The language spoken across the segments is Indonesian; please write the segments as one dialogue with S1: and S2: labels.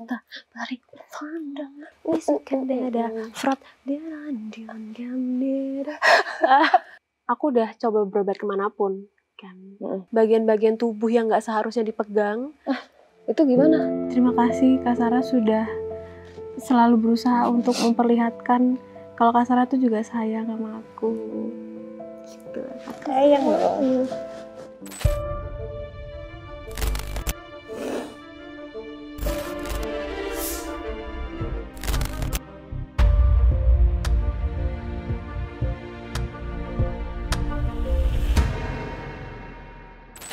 S1: cinta balik pandang wisikan dada frot dian gamira. Aku udah coba berobat kemanapun kan, bagian-bagian tubuh yang nggak seharusnya dipegang.
S2: Itu gimana?
S1: Terima kasih Kak Sarah sudah selalu berusaha untuk memperlihatkan kalau Kak Sarah tuh juga sayang sama aku. Gitu.
S2: Sayang loh.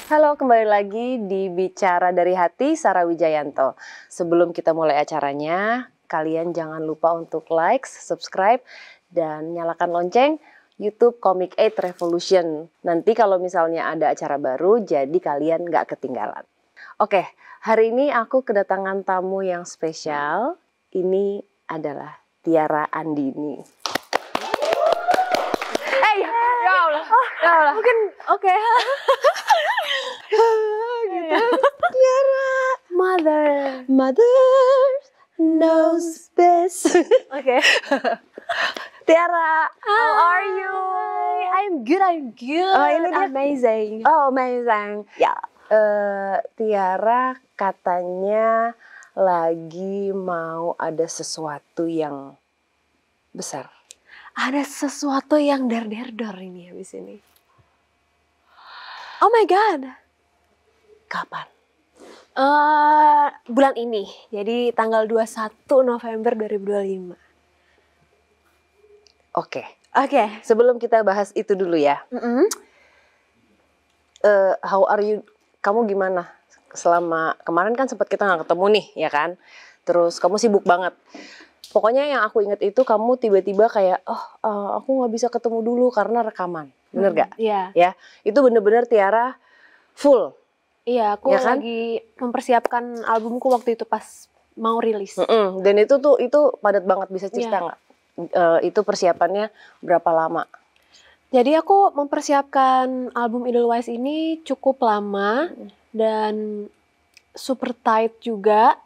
S2: Halo, kembali lagi di Bicara dari Hati, Sarah Wijayanto. Sebelum kita mulai acaranya, kalian jangan lupa untuk like, subscribe, dan nyalakan lonceng YouTube Comic 8 Revolution. Nanti kalau misalnya ada acara baru, jadi kalian nggak ketinggalan. Oke, hari ini aku kedatangan tamu yang spesial. Ini adalah Tiara Andini.
S1: Ya Allah. Mungkin oke. Gitu.
S2: Tiara, mother knows best.
S1: Oke.
S2: Tiara, how are you?
S1: I'm good.
S2: Oh, ini dia.
S1: Amazing.
S2: Oh, amazing.
S1: Ya.
S2: Tiara katanya lagi mau ada sesuatu yang besar.
S1: Ada sesuatu yang der-der-dor ini habis ini. Oh my god.
S2: Kapan?
S1: Bulan ini. Jadi tanggal 21 November 2025.
S2: Oke.
S1: Oke.
S2: Sebelum kita bahas itu dulu ya. How are you? Kamu gimana? Selama kemarin kan sempat kita nggak ketemu nih, ya kan? Terus kamu sibuk banget. Pokoknya yang aku ingat itu kamu tiba-tiba kayak, aku nggak bisa ketemu dulu karena rekaman. Bener gak?
S1: Iya.
S2: Ya, itu bener-bener Tiara full.
S1: Iya, aku
S2: ya kan?
S1: lagi mempersiapkan albumku waktu itu pas mau rilis.
S2: Dan itu padat banget, bisa cerita nggak? Itu persiapannya berapa lama?
S1: Jadi aku mempersiapkan album Edelweiss ini cukup lama dan super tight juga.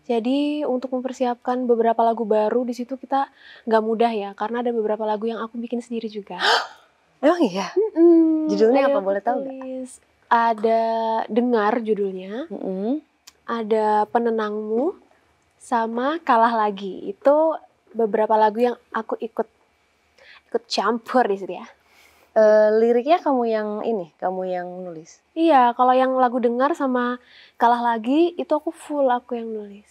S1: Jadi untuk mempersiapkan beberapa lagu baru di situ kita nggak mudah ya, karena ada beberapa lagu yang aku bikin sendiri juga.
S2: Emang iya? Judulnya apa, boleh tahu nggak?
S1: Ada Dengar judulnya, ada Penenangmu, sama Kalah Lagi. Itu beberapa lagu yang aku ikut campur di situ ya.
S2: Liriknya kamu yang nulis?
S1: Iya, kalau yang lagu Dengar sama Kalah Lagi itu aku yang nulis.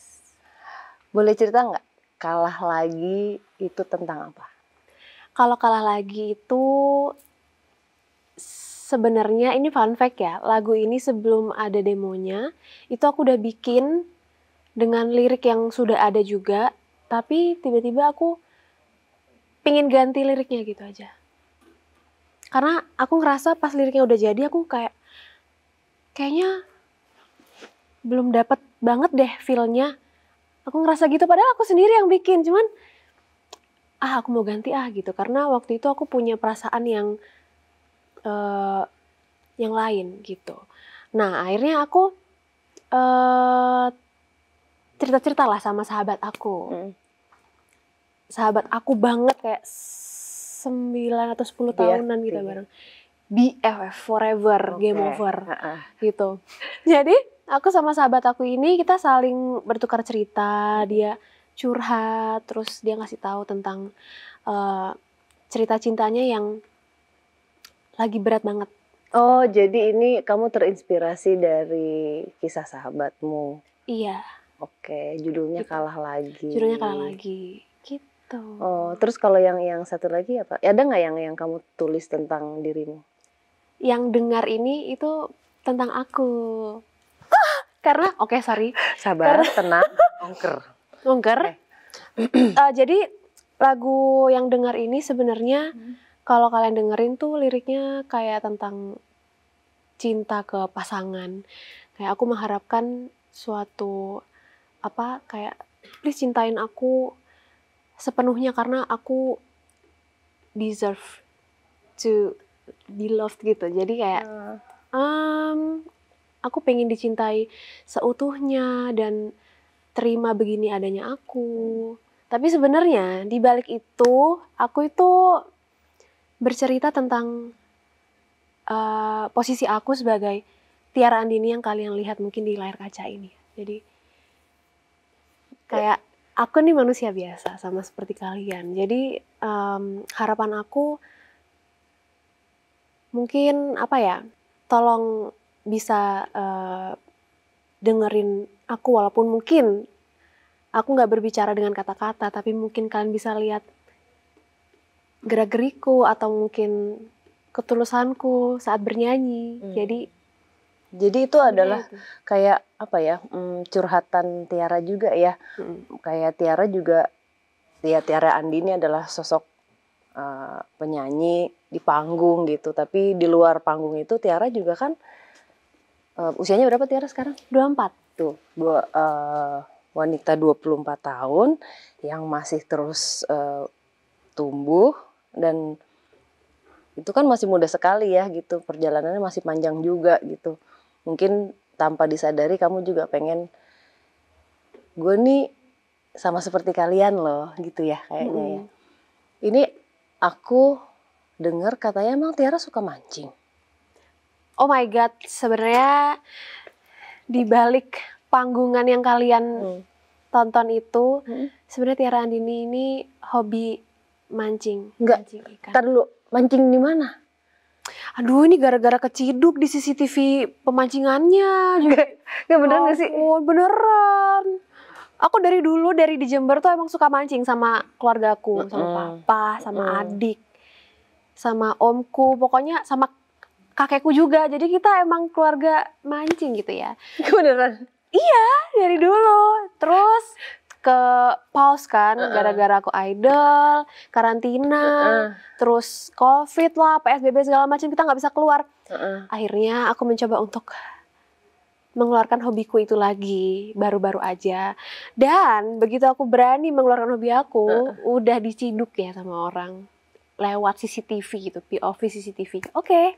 S2: Boleh cerita nggak, Kalah Lagi itu tentang apa?
S1: Kalau Kalah Lagi itu sebenarnya ini fun fact ya, lagu ini sebelum ada demonya itu aku udah bikin dengan lirik yang sudah ada juga, tapi tiba-tiba aku pingin ganti liriknya gitu aja. Karena aku ngerasa pas liriknya udah jadi aku kayaknya belum dapet banget deh feel-nya. Aku ngerasa gitu, padahal aku sendiri yang bikin, cuman aku mau ganti gitu. Karena waktu itu aku punya perasaan yang lain gitu. Nah akhirnya aku cerita-cerita lah sama sahabat aku. Sahabat aku banget, kayak 9 atau 10 tahunan kita bareng. BFF, forever, game over gitu. Jadi aku sama sahabat aku ini kita saling bertukar cerita, dia curhat, terus dia ngasih tahu tentang cerita cintanya yang lagi berat banget.
S2: Oh, jadi ini kamu terinspirasi dari kisah sahabatmu?
S1: Iya.
S2: Oke, judulnya
S1: gitu.
S2: Kalah Lagi.
S1: Judulnya Kalah Lagi, gitu.
S2: Oh, terus kalau yang satu lagi apa? Ada nggak yang kamu tulis tentang dirimu?
S1: Yang Dengar ini itu tentang aku. Karena,
S2: sabar, tenang,
S1: ongker. Jadi lagu yang Dengar ini sebenarnya kalau kalian dengerin tuh liriknya kayak tentang cinta ke pasangan. Kayak aku mengharapkan suatu kayak please cintain aku sepenuhnya karena aku deserve to be loved gitu. Jadi kayak aku pengen dicintai seutuhnya dan terima begini adanya aku. Tapi sebenarnya di balik itu, aku itu bercerita tentang posisi aku sebagai Tiara Andini yang kalian lihat mungkin di layar kaca ini. Jadi kayak aku nih manusia biasa sama seperti kalian. Jadi harapan aku mungkin apa ya, tolong bisa dengerin aku walaupun mungkin aku nggak berbicara dengan kata-kata, tapi mungkin kalian bisa lihat gerak-geriku atau mungkin ketulusanku saat bernyanyi.
S2: Jadi itu adalah kayak apa ya, curhatan Tiara juga ya. Kayak Tiara juga, ya Tiara Andini adalah sosok penyanyi di panggung gitu. Tapi di luar panggung itu Tiara juga kan, usianya berapa Tiara sekarang?
S1: 24.
S2: Tuh, wanita 24 tahun yang masih terus tumbuh, dan itu kan masih muda sekali ya gitu, perjalanannya masih panjang juga gitu. Mungkin tanpa disadari kamu juga pengen, gue nih sama seperti kalian loh gitu ya kayaknya ya. Ini aku dengar katanya emang Tiara suka mancing.
S1: Oh my god, sebenarnya di balik panggungan yang kalian tonton itu, sebenarnya Tiara Andini ini hobi mancing.
S2: Enggak,
S1: mancing ikan.
S2: Ntar dulu, mancing di mana?
S1: Aduh, ini gara-gara keciduk di CCTV pemancingannya.
S2: Enggak bener gak sih?
S1: Oh, beneran. Aku dari dulu, dari di Jember tuh emang suka mancing sama keluargaku, sama papa, sama adik, sama omku, pokoknya sama kakekku juga. Jadi kita emang keluarga mancing gitu ya.
S2: Beneran?
S1: Iya, dari dulu. Terus ke pause kan, gara-gara aku idol, karantina, terus COVID lah, PSBB segala macam, kita nggak bisa keluar. Akhirnya aku mencoba untuk mengeluarkan hobiku itu lagi, baru-baru aja. Dan begitu aku berani mengeluarkan hobi aku, udah diciduk ya sama orang lewat CCTV gitu, POV CCTV. Oke.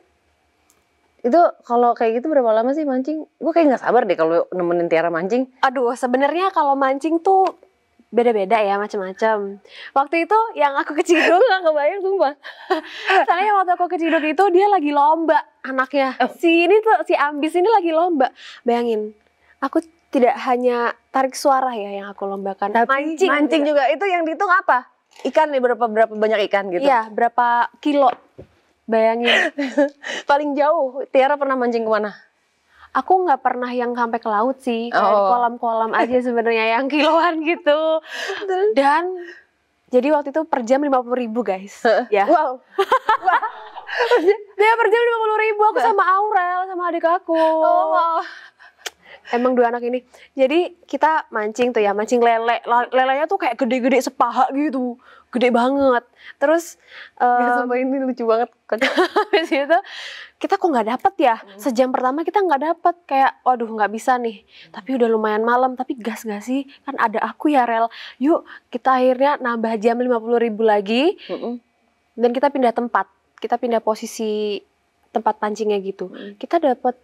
S2: Itu kalau kayak gitu berapa lama sih mancing? Gue kayak nggak sabar deh kalau nemenin Tiara mancing.
S1: Aduh, sebenarnya kalau mancing tuh beda-beda ya, macam-macam. Waktu itu yang aku keciduk,
S2: Nggak kebayang sumpah.
S1: soalnya waktu aku keciduk itu dia lagi lomba anaknya. Si ambis ini lagi lomba. Bayangin, aku tidak hanya tarik suara ya yang aku lombakan,
S2: Tapi mancing juga. Itu yang dihitung apa? Ikan nih, berapa banyak ikan gitu?
S1: Iya, berapa kilo. Bayangin.
S2: Paling jauh Tiara pernah mancing kemana?
S1: Aku nggak pernah yang sampai ke laut sih, kayak di kolam-kolam aja sebenarnya yang kiloan gitu. Dan jadi waktu itu per jam 50.000 guys. Ya.
S2: Wow.
S1: Dia per jam 50.000, aku sama Aurel, sama adik aku. Emang dua anak ini. Jadi kita mancing tuh ya, mancing lele. Lelenya tuh kayak gede-gede sepaha gitu. Gede banget. Terus
S2: Sumpah ini lucu banget.
S1: habis itu kita kok nggak dapet ya. Sejam pertama kita nggak dapet. Kayak waduh nggak bisa nih. Tapi udah lumayan malam. Tapi gas gak sih? Kan ada aku ya Rel. Yuk kita akhirnya nambah jam 50.000 lagi. Dan kita pindah tempat. Kita pindah posisi tempat pancingnya gitu. Kita dapet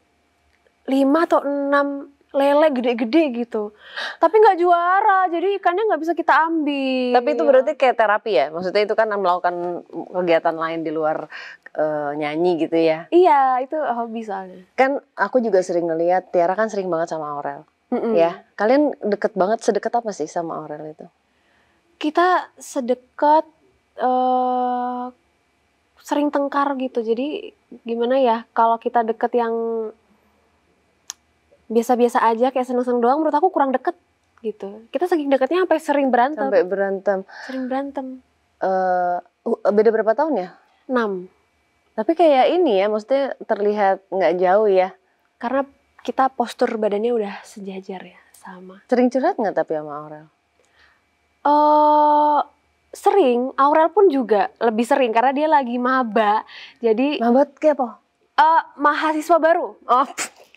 S1: 5 atau 6 lele gede-gede gitu. Tapi nggak juara, jadi ikannya nggak bisa kita ambil.
S2: Tapi itu berarti kayak terapi ya? Maksudnya itu kan melakukan kegiatan lain di luar nyanyi gitu ya?
S1: Iya, itu hobi soalnya.
S2: Kan aku juga sering ngeliat Tiara kan sering banget sama Aurel. Ya, kalian deket banget, sedekat apa sih sama Aurel itu?
S1: Kita sedekat sering tengkar gitu. Jadi gimana ya, kalau kita deket yang biasa-biasa aja kayak seneng-seneng doang, menurut aku kurang deket gitu. Kita saking deketnya sampai sering berantem.
S2: Sampai berantem.
S1: Sering berantem.
S2: Beda berapa tahun ya?
S1: 6.
S2: Tapi kayak ini ya, maksudnya terlihat nggak jauh ya?
S1: Karena kita postur badannya udah sejajar ya, sama.
S2: Sering curhat nggak tapi sama Aurel?
S1: Sering, Aurel pun juga lebih sering karena dia lagi maba. Jadi
S2: maba kayak apa?
S1: Mahasiswa baru.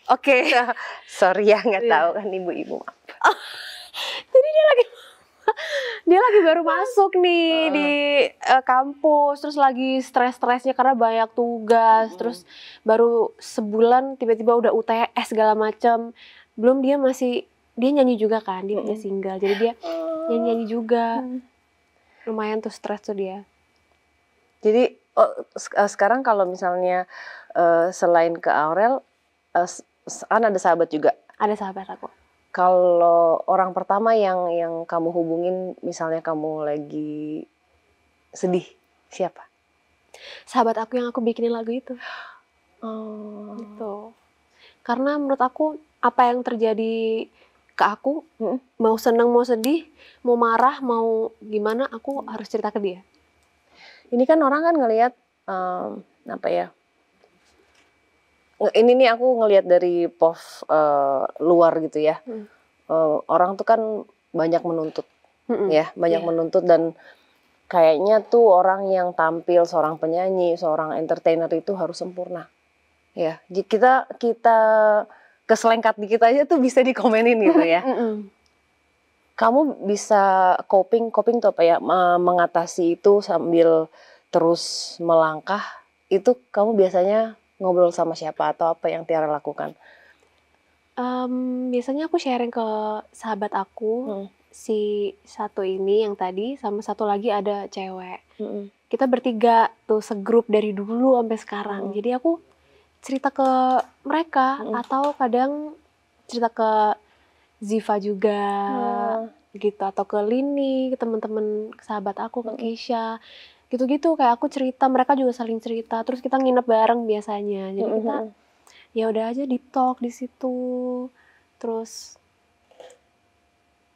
S1: Oke.
S2: Sorry ya, nggak tahu kan ibu-ibu.
S1: Jadi dia lagi baru masuk nih di kampus, terus lagi stres-stresnya karena banyak tugas, terus baru sebulan tiba-tiba udah UTS segala macam. Belum dia masih dia nyanyi juga kan, dia punya single, jadi dia nyanyi juga. Lumayan tuh stres tuh dia.
S2: Jadi sekarang kalau misalnya selain ke Aurel, kan ada sahabat juga.
S1: Ada sahabat aku.
S2: Kalau orang pertama yang kamu hubungin, misalnya kamu lagi sedih, siapa?
S1: Sahabat aku yang aku bikinin lagu itu. Gitu. Karena menurut aku apa yang terjadi ke aku, mau seneng mau sedih, mau marah mau gimana, aku harus cerita ke dia.
S2: Ini kan orang kan ngelihat apa ya? Ini nih aku ngelihat dari POV luar gitu ya. Orang tuh kan banyak menuntut, ya, banyak menuntut, dan kayaknya tuh orang yang tampil, seorang penyanyi, seorang entertainer itu harus sempurna. Ya, kita keselengkat dikit aja tuh bisa dikomenin gitu ya. Kamu bisa coping tuh apa ya, mengatasi itu sambil terus melangkah, itu kamu biasanya ngobrol sama siapa atau apa yang Tiara lakukan?
S1: Biasanya aku sharing ke sahabat aku, si satu ini yang tadi, sama satu lagi ada cewek. Kita bertiga tuh segrup dari dulu sampai sekarang. Jadi aku cerita ke mereka, atau kadang cerita ke Ziva juga, gitu, atau ke Lini, ke teman-teman sahabat aku, ke Keisha, gitu-gitu. Kayak aku cerita, mereka juga saling cerita. Terus kita nginep bareng biasanya. Jadi kita ya udah aja deep talk di situ. Terus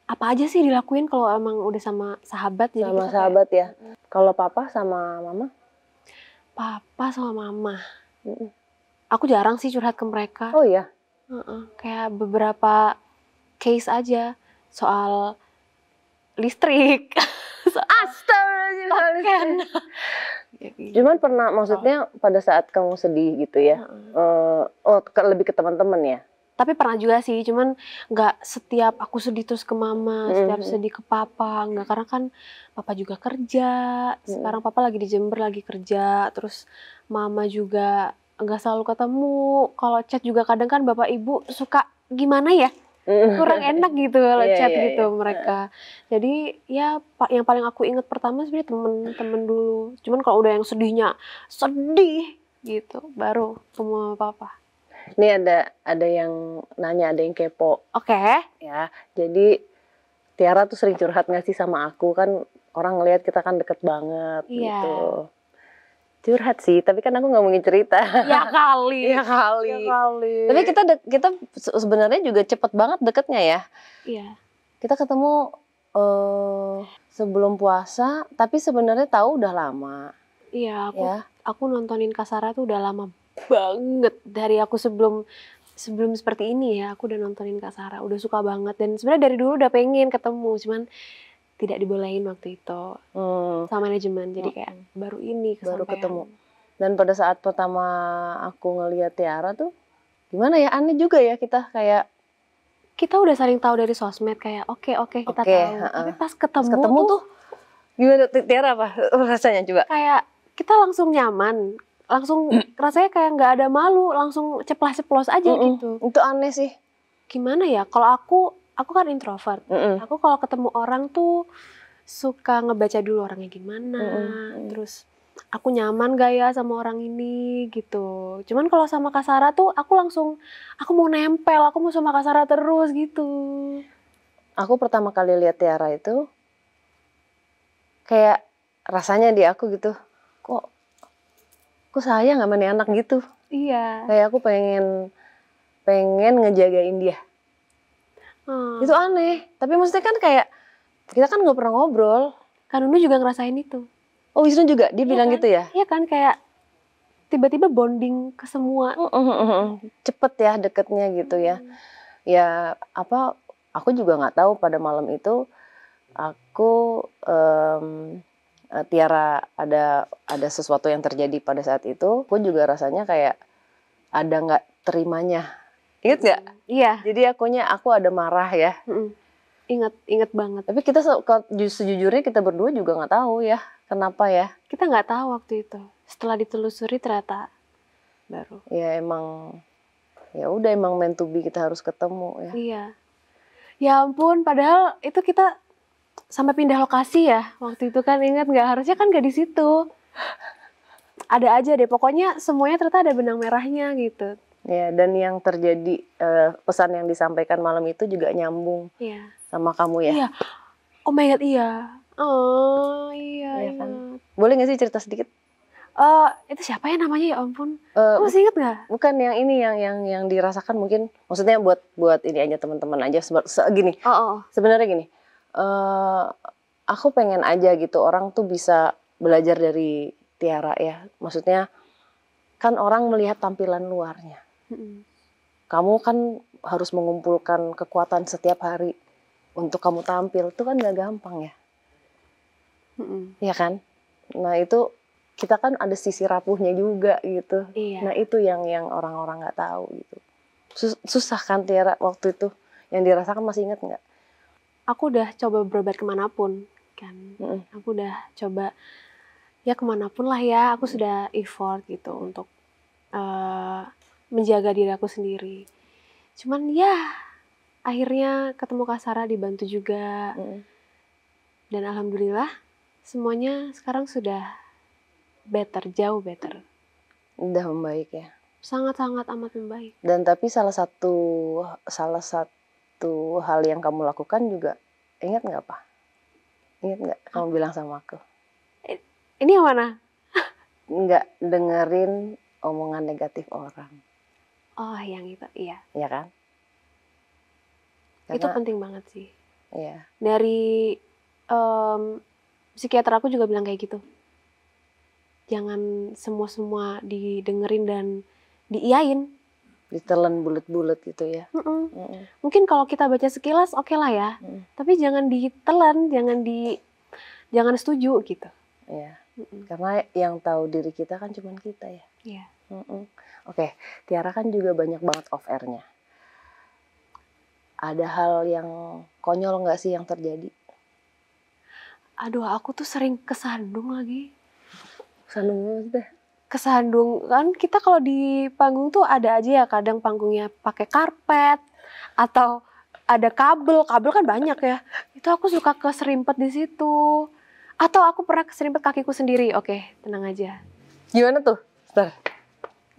S1: apa aja sih dilakuin kalau emang udah sama sahabat? Jadi
S2: Sama
S1: kita
S2: sahabat ya. Kalau papa sama mama?
S1: Papa sama mama. Aku jarang sih curhat ke mereka.
S2: Oh iya.
S1: Kayak beberapa case aja soal listrik.
S2: Astagfirullahaladzim. Cuman pernah, maksudnya pada saat kamu sedih gitu ya, lebih ke teman-teman ya?
S1: Tapi pernah juga sih, cuman nggak setiap aku sedih terus ke mama, setiap sedih ke papa, nggak, karena kan papa juga kerja, sekarang papa lagi di Jember lagi kerja, terus mama juga nggak selalu ketemu, kalau chat juga kadang kan bapak ibu suka gimana ya, kurang enak gitu kalau chat gitu mereka. Jadi ya yang paling aku inget pertama sebenarnya temen-temen dulu, cuman kalau udah yang sedihnya sedih gitu, baru semua papa.
S2: Ini ada yang nanya, ada yang kepo.
S1: Oke.
S2: Ya, jadi Tiara tuh sering curhat nggak sih sama aku, kan orang ngelihat kita kan deket banget gitu. Curhat sih, tapi kan aku nggak mungkin cerita.
S1: Ya kali.
S2: Ya kali. Tapi kita sebenarnya juga cepet banget deketnya ya.
S1: Iya.
S2: Kita ketemu sebelum puasa, tapi sebenarnya tahu udah lama.
S1: Iya, aku nontonin Kasara tuh udah lama banget, dari aku sebelum seperti ini ya, aku udah nontonin Kasara, udah suka banget, dan sebenarnya dari dulu udah pengen ketemu, cuman tidak dibolehin waktu itu sama manajemen, jadi kayak baru ini kesampaian.
S2: Baru ketemu. Dan pada saat pertama aku ngeliat Tiara tuh gimana ya, aneh juga ya, kita
S1: udah saling tahu dari sosmed, kayak oke kita tahu, tapi pas ketemu tuh
S2: gimana Tiara, apa rasanya coba?
S1: Kayak kita langsung nyaman, langsung rasanya kayak nggak ada malu, langsung ceplas-ceplos aja gitu.
S2: Itu aneh sih.
S1: Gimana ya, kalau aku kan introvert. Aku kalau ketemu orang tuh suka ngebaca dulu orangnya gimana, terus aku nyaman gak ya sama orang ini gitu. Cuman kalau sama Kasara tuh aku mau nempel, aku mau sama Kasara terus gitu.
S2: Aku pertama kali lihat Tiara itu kayak rasanya di aku gitu, kok sayang sama nih anak gitu.
S1: Iya.
S2: Kayak aku pengen ngejagain dia. Itu aneh, tapi maksudnya kan kayak kita kan nggak pernah ngobrol.
S1: Kan Unu juga ngerasain itu.
S2: Oh, Wisnu juga, dia bilang
S1: kan?
S2: gitu ya?
S1: Iya kan, kayak tiba-tiba bonding ke semua.
S2: Cepet ya deketnya gitu ya. Ya apa, aku juga nggak tahu pada malam itu aku Tiara ada sesuatu yang terjadi pada saat itu. Aku juga rasanya kayak ada nggak terimanya. Ingat nggak?
S1: Iya.
S2: Jadi aku ada marah ya.
S1: Ingat banget.
S2: Tapi kita sejujurnya kita berdua juga nggak tahu ya kenapa ya.
S1: Kita nggak tahu waktu itu. Setelah ditelusuri ternyata baru.
S2: Ya emang, ya udah, emang meant to be, kita harus ketemu ya.
S1: Iya. Ya ampun, padahal itu kita sampai pindah lokasi ya waktu itu kan, ingat nggak? Harusnya kan nggak di situ. Ada aja deh, pokoknya semuanya ternyata ada benang merahnya gitu.
S2: Ya, dan yang terjadi pesan yang disampaikan malam itu juga nyambung
S1: Iya.
S2: sama kamu ya.
S1: Iya. Oh my god, iya. Oh iya,
S2: Iya
S1: iya.
S2: kan? Boleh nggak sih cerita sedikit?
S1: Itu siapa ya namanya, ya ampun?
S2: Eh,
S1: Kamu masih inget nggak?
S2: Bukan yang ini, yang dirasakan mungkin, maksudnya buat ini aja teman-teman aja gini.
S1: Oh.
S2: Sebenarnya gini, aku pengen aja gitu orang tuh bisa belajar dari Tiara ya. Maksudnya kan orang melihat tampilan luarnya.
S1: Mm-mm.
S2: Kamu kan harus mengumpulkan kekuatan setiap hari untuk kamu tampil, itu kan gak gampang ya.
S1: Mm-mm.
S2: Iya kan? Nah itu kita kan ada sisi rapuhnya juga gitu.
S1: Iya.
S2: Nah itu yang orang-orang nggak tahu gitu. Susah kan Tiara waktu itu, yang dirasakan masih ingat nggak?
S1: Aku udah coba berobat kemanapun kan.
S2: Mm-mm.
S1: Aku udah coba ya kemanapun lah ya. Aku sudah effort gitu untuk menjaga diri aku sendiri. Cuman ya akhirnya ketemu Kak Sarah, dibantu juga.
S2: Mm-mm.
S1: Dan alhamdulillah semuanya sekarang sudah better, jauh better.
S2: Udah membaik ya.
S1: Sangat-sangat amat membaik.
S2: Dan tapi salah satu hal yang kamu lakukan juga, ingat nggak apa? Ingat nggak kamu bilang sama aku?
S1: Ini yang mana?
S2: Nggak dengerin omongan negatif orang.
S1: Oh, yang itu, iya.
S2: Iya kan?
S1: Itu penting banget sih.
S2: Iya.
S1: Dari psikiater aku juga bilang kayak gitu. Jangan semua didengerin dan diiyain.
S2: Ditelan bulet-bulet gitu ya.
S1: Mm-mm. Mungkin kalau kita baca sekilas oke lah ya. Tapi jangan ditelan, jangan setuju gitu.
S2: Iya. Karena yang tahu diri kita kan cuma kita ya.
S1: Iya.
S2: Oke, Tiara kan juga banyak banget off-air-nya. Ada hal yang konyol nggak sih yang terjadi?
S1: Aduh, aku tuh sering kesandung lagi.
S2: Kesandung banget deh.
S1: Kesandung, kan kita kalau di panggung tuh ada aja ya, kadang panggungnya pakai karpet atau ada kabel kan banyak ya. Itu aku suka keserimpet di situ. Atau aku pernah keserimpet kakiku sendiri. Oke, tenang aja.
S2: Gimana tuh? Bentar.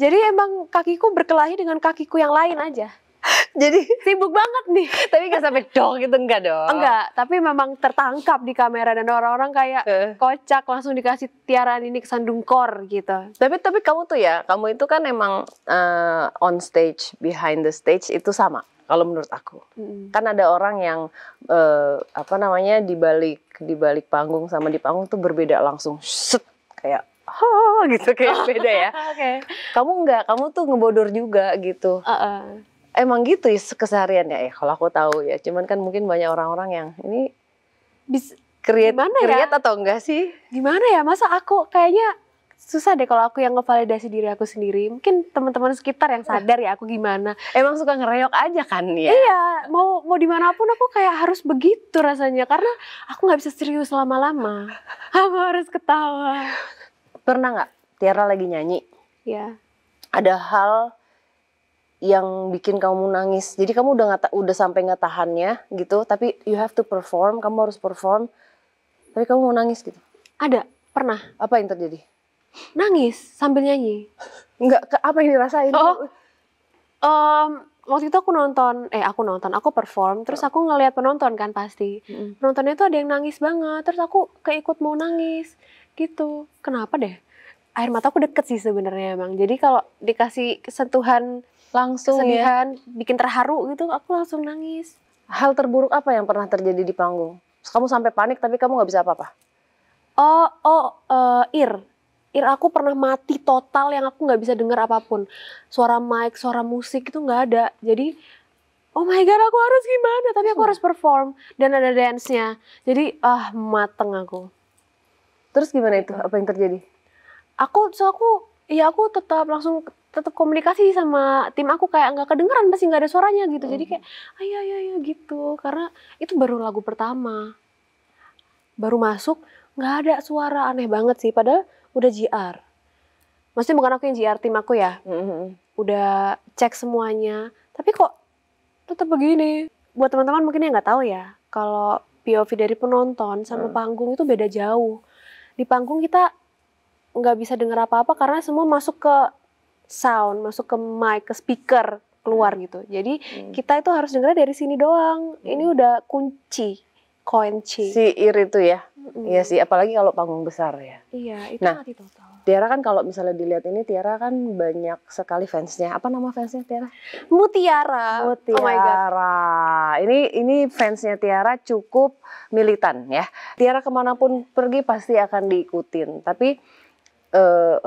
S1: Jadi emang kakiku berkelahi dengan kakiku yang lain aja.
S2: Jadi
S1: Sibuk banget nih.
S2: tapi nggak sampai dong gitu, enggak dong?
S1: Enggak, tapi memang tertangkap di kamera dan orang-orang kayak kocak, langsung dikasih Tiara ini kesandung kor gitu.
S2: Tapi kamu tuh ya, kamu itu kan emang on stage, behind the stage itu sama. Kalau menurut aku, kan ada orang yang di balik panggung sama di panggung tuh berbeda langsung, set kayak gitu kayak beda ya.
S1: Oke.
S2: Kamu enggak, kamu tuh ngebodor juga gitu. Emang gitu ya kesehariannya ya, kalau aku tahu ya. Cuman kan mungkin banyak orang-orang yang ini create atau enggak sih?
S1: Gimana ya, masa aku kayaknya susah deh kalau aku yang ngevalidasi diri aku sendiri. Mungkin teman-teman sekitar yang sadar ya aku gimana.
S2: Emang suka ngereok aja kan ya?
S1: Iya, mau dimanapun aku kayak harus begitu rasanya. Karena aku nggak bisa serius lama-lama. Aku harus ketawa.
S2: Pernah nggak Tiara lagi nyanyi?
S1: Ya.
S2: Ada hal yang bikin kamu nangis. Jadi kamu udah sampai nggak tahannya gitu, tapi you have to perform, kamu harus perform. Tapi kamu mau nangis gitu.
S1: Ada, pernah.
S2: Apa yang terjadi?
S1: Nangis sambil nyanyi.
S2: Enggak, apa yang dirasain?
S1: Waktu itu aku perform, terus aku ngelihat penonton kan pasti. Penontonnya tuh ada yang nangis banget, terus aku keikut mau nangis gitu. Kenapa deh? Air mata aku deket sih sebenarnya emang. Jadi kalau dikasih sentuhan langsung kesedihan, bikin terharu gitu, aku langsung nangis.
S2: Hal terburuk apa yang pernah terjadi di panggung? Kamu sampai panik tapi kamu nggak bisa apa-apa?
S1: Ear aku pernah mati total yang aku nggak bisa dengar apapun. Suara mic, suara musik itu nggak ada. Jadi, oh my god, aku harus gimana? Tapi aku harus perform dan ada dance-nya. Jadi, mateng aku.
S2: Terus gimana itu? Apa yang terjadi?
S1: Aku tetap komunikasi sama tim aku, kayak nggak kedengeran, pasti nggak ada suaranya gitu. Jadi kayak ayo gitu, karena itu baru lagu pertama, baru masuk nggak ada suara, aneh banget sih. Padahal udah JR, maksudnya bukan aku yang JR, tim aku ya, udah cek semuanya, tapi kok tetap begini. buat teman-teman mungkin yang nggak tahu ya, kalau POV dari penonton sama panggung itu beda jauh. Di panggung kita nggak bisa dengar apa-apa karena semua masuk ke sound, masuk ke mic, ke speaker, keluar gitu. Jadi kita itu harus dengarnya dari sini doang. Ini udah kunci.
S2: Si Ir itu ya. Iya sih, apalagi kalau panggung besar ya.
S1: Iya, itu
S2: Nah,
S1: mati total.
S2: Tiara kan kalau misalnya dilihat ini, Tiara kan banyak sekali fansnya. Apa nama fansnya Tiara?
S1: Mutiara.
S2: Mutiara.
S1: Oh my God.
S2: Ini fansnya Tiara cukup militan ya. Tiara kemanapun pergi pasti akan diikutin. Tapi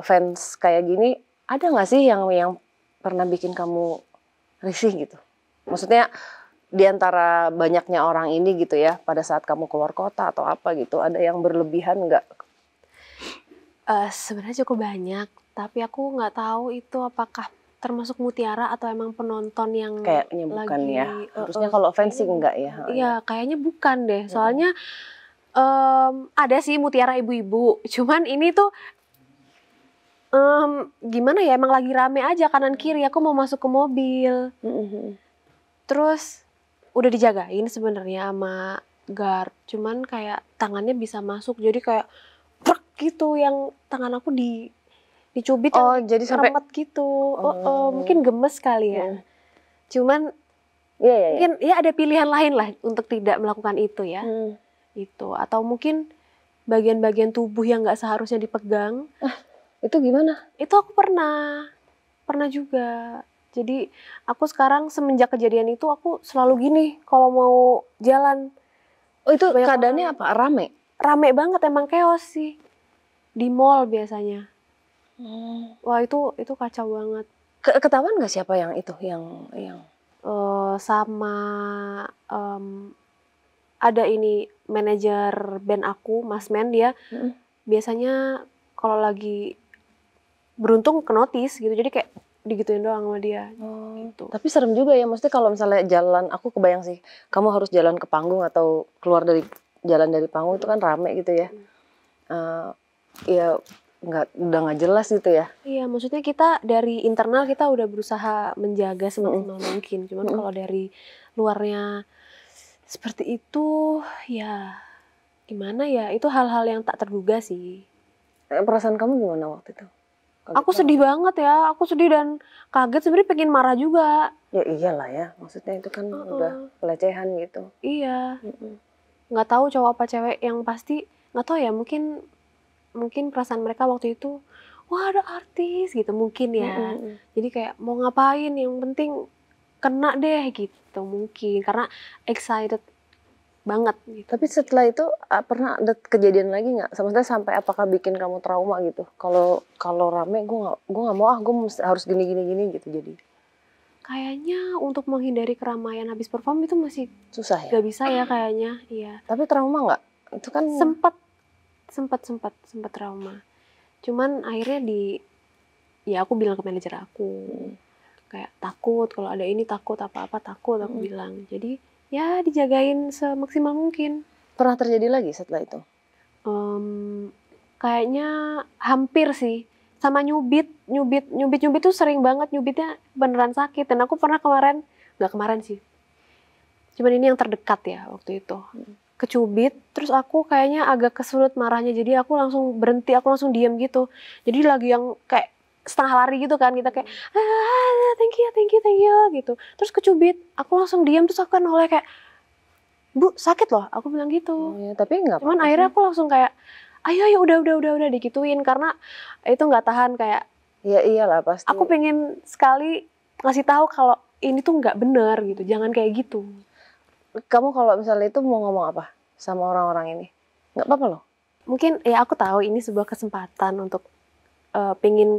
S2: fans kayak gini ada nggak sih yang pernah bikin kamu risih gitu? Maksudnya di antara banyaknya orang ini gitu ya, pada saat kamu keluar kota atau apa gitu, ada yang berlebihan nggak?
S1: Sebenarnya cukup banyak, tapi aku nggak tahu itu apakah termasuk Mutiara atau emang penonton yang
S2: Kayaknya bukan
S1: lagi,
S2: ya. Harusnya kalau fans sih enggak ya.
S1: Iya, kayaknya bukan deh. Soalnya ada sih Mutiara ibu-ibu. Cuman ini tuh gimana ya? Emang lagi rame aja kanan kiri. Aku mau masuk ke mobil. Terus udah dijagain sebenarnya sama guard. Cuman kayak tangannya bisa masuk. Jadi kayak prek gitu yang tangan aku dicubit
S2: Oh,
S1: yang
S2: jadi sampai
S1: remet gitu. Mungkin gemes kali ya. Cuman
S2: iya.
S1: mungkin ya ada pilihan lain lah untuk tidak melakukan itu ya. Itu atau mungkin bagian-bagian tubuh yang nggak seharusnya dipegang.
S2: Itu gimana?
S1: Itu aku pernah juga. Jadi aku sekarang semenjak kejadian itu aku selalu gini kalau mau jalan.
S2: Oh, itu
S1: Banyak
S2: keadaannya apa? Rame?
S1: Rame banget, emang chaos sih. Di mall biasanya. Wah, itu kacau banget.
S2: Ketahuan nggak siapa yang itu yang
S1: Sama ada ini manajer band aku, Mas Men, dia biasanya kalau lagi beruntung ke notice gitu. Jadi kayak digituin doang sama dia. Gitu.
S2: Tapi serem juga ya, maksudnya kalau misalnya jalan, aku kebayang sih, kamu harus jalan ke panggung atau keluar dari jalan dari panggung itu kan rame gitu ya. Ya udah nggak jelas gitu ya.
S1: Iya, maksudnya kita dari internal kita udah berusaha menjaga semaksimal mungkin. Cuman kalau dari luarnya seperti itu, ya gimana ya? Itu hal-hal yang tak terduga sih.
S2: Perasaan kamu gimana waktu itu?
S1: Aku sedih banget ya, aku sedih dan kaget, sebenarnya pengen marah juga.
S2: Ya iyalah ya, maksudnya itu kan udah pelecehan gitu.
S1: Iya, nggak tahu cowok apa cewek, yang pasti nggak tahu ya, mungkin perasaan mereka waktu itu, wah ada artis gitu mungkin ya. Jadi kayak mau ngapain, yang penting kena deh gitu mungkin, karena excited banget gitu.
S2: Tapi setelah itu pernah ada kejadian lagi nggak? Maksudnya sampai apakah bikin kamu trauma gitu? Kalau rame gue nggak mau gue harus gini gitu jadi.
S1: Kayaknya untuk menghindari keramaian habis perform itu masih
S2: susah ya?
S1: Gak bisa ya kayaknya, iya.
S2: Tapi trauma nggak? Itu kan
S1: sempat trauma. Cuman akhirnya ya aku bilang ke manajer aku, kayak takut kalau ada ini, takut apa-apa takut, aku bilang. Jadi ya dijagain semaksimal mungkin.
S2: Pernah terjadi lagi setelah itu?
S1: Kayaknya hampir sih. Sama nyubit tuh sering banget, nyubitnya beneran sakit. Dan aku pernah nggak kemarin sih. Cuman ini yang terdekat ya waktu itu. Kecubit, terus aku kayaknya agak kesulut marahnya. Jadi aku langsung berhenti, aku langsung diam gitu. Jadi lagi yang kayak setengah lari gitu kan, kita kayak thank you gitu. Terus kecubit, aku langsung diam, terus aku kan oleh kayak, Bu sakit loh, aku bilang gitu.
S2: Ya, tapi nggak.
S1: Cuman akhirnya aku langsung kayak, ayo udah dikituin, karena itu nggak tahan kayak.
S2: Ya iyalah pasti.
S1: Aku pengen sekali ngasih tahu kalau ini tuh nggak bener gitu, jangan kayak gitu.
S2: Kamu kalau misalnya itu mau ngomong apa sama orang-orang ini? Nggak apa-apa loh.
S1: Mungkin ya aku tahu ini sebuah kesempatan untuk pengen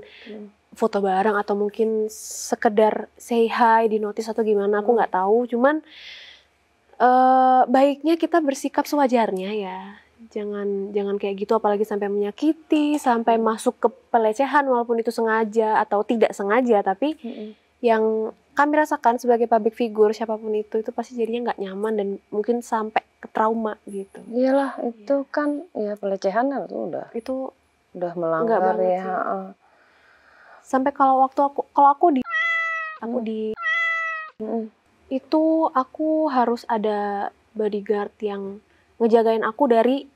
S1: foto bareng atau mungkin sekedar say hi di notice atau gimana, aku nggak tahu. Cuman baiknya kita bersikap sewajarnya ya. Jangan kayak gitu, apalagi sampai menyakiti, sampai masuk ke pelecehan walaupun itu sengaja atau tidak sengaja, tapi yang kami rasakan sebagai public figure siapapun itu pasti jadinya nggak nyaman dan mungkin sampai ke trauma gitu.
S2: Iyalah itu kan ya pelecehan itu udah melanggar ya.
S1: Sampai kalau aku di Itu aku harus ada bodyguard yang ngejagain aku dari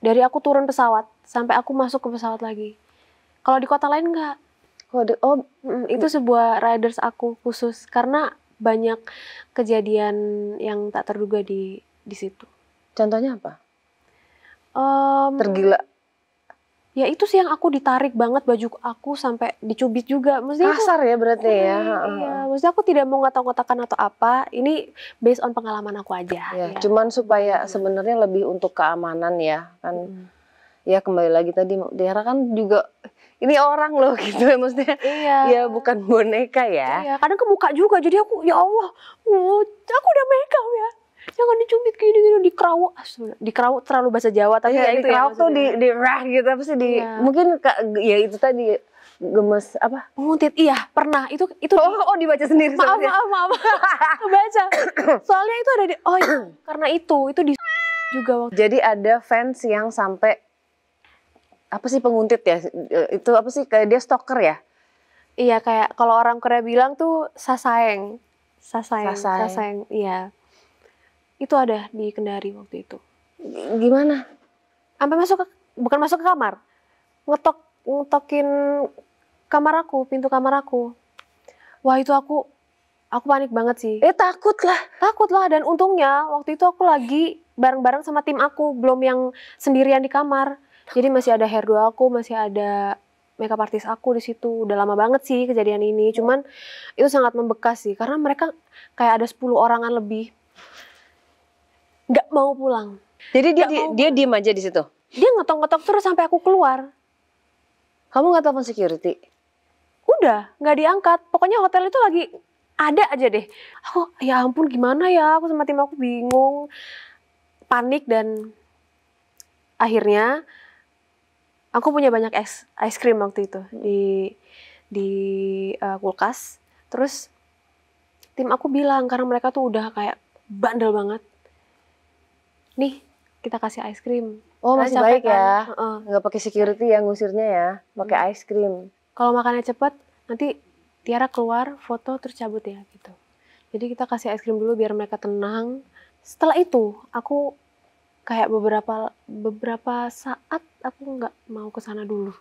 S1: aku turun pesawat sampai aku masuk ke pesawat lagi. Kalau di kota lain enggak. Itu sebuah riders aku khusus karena banyak kejadian yang tak terduga di situ.
S2: Contohnya apa?
S1: Em,
S2: Tergila.
S1: Ya itu sih yang aku ditarik banget baju aku sampai dicubit juga. Maksudnya
S2: Kasar ya berarti ya.
S1: iya, maksudnya aku tidak mau ngotak-ngotakan atau apa. Ini based on pengalaman aku aja.
S2: Ya,
S1: Ya.
S2: cuman supaya sebenarnya lebih untuk keamanan ya kan. Ya kembali lagi tadi Tiara kan juga ini orang loh gitu ya, maksudnya
S1: Iya.
S2: ya bukan boneka ya.
S1: Iya, kadang ke muka juga. Jadi aku ya Allah, aku udah make up ya. Jangan dicubit gini-gini, dikerawuk. Dikerawuk terlalu bahasa Jawa tapi ya itu ya.
S2: Dikerawuk tuh di rah gitu apa sih di
S1: Iya.
S2: mungkin ya itu tadi gemes apa?
S1: Penguntit, iya pernah itu
S2: Dibaca sendiri
S1: maaf baca soalnya itu ada di karena itu di juga waktu
S2: Jadi ada fans yang sampai apa sih penguntit ya? Itu apa sih kayak dia stalker ya?
S1: iya kayak kalau orang Korea bilang tuh sasaeng iya itu ada di Kendari waktu itu.
S2: Gimana?
S1: Sampai bukan masuk ke kamar, ngetokin pintu kamar aku. Wah itu aku panik banget sih.
S2: Takut lah.
S1: Dan untungnya waktu itu aku lagi bareng-bareng sama tim aku, belum yang sendirian di kamar. Jadi masih ada hairdo aku, masih ada makeup artist aku di situ. Udah lama banget sih kejadian ini. Cuman itu sangat membekas sih karena mereka kayak ada 10 orangan lebih nggak mau pulang.
S2: Jadi dia diem aja di situ.
S1: Dia ngetok-ngetok terus sampai aku keluar.
S2: Kamu nggak telepon security?
S1: Udah, nggak diangkat. Pokoknya hotel itu lagi ada aja deh. Aku, ya ampun gimana ya, aku sama tim aku bingung. Panik dan akhirnya aku punya banyak ice cream waktu itu di kulkas. Terus tim aku bilang, karena mereka tuh udah kayak bandel banget. Nih, kita kasih ice cream.
S2: Oh masih baik ya,
S1: kan?
S2: nggak pakai security ya ngusirnya ya, pakai ice cream.
S1: Kalau makannya cepet, nanti Tiara keluar, foto, terus cabut ya gitu. Jadi kita kasih es krim dulu biar mereka tenang. Setelah itu, aku kayak beberapa saat aku nggak mau ke sana dulu.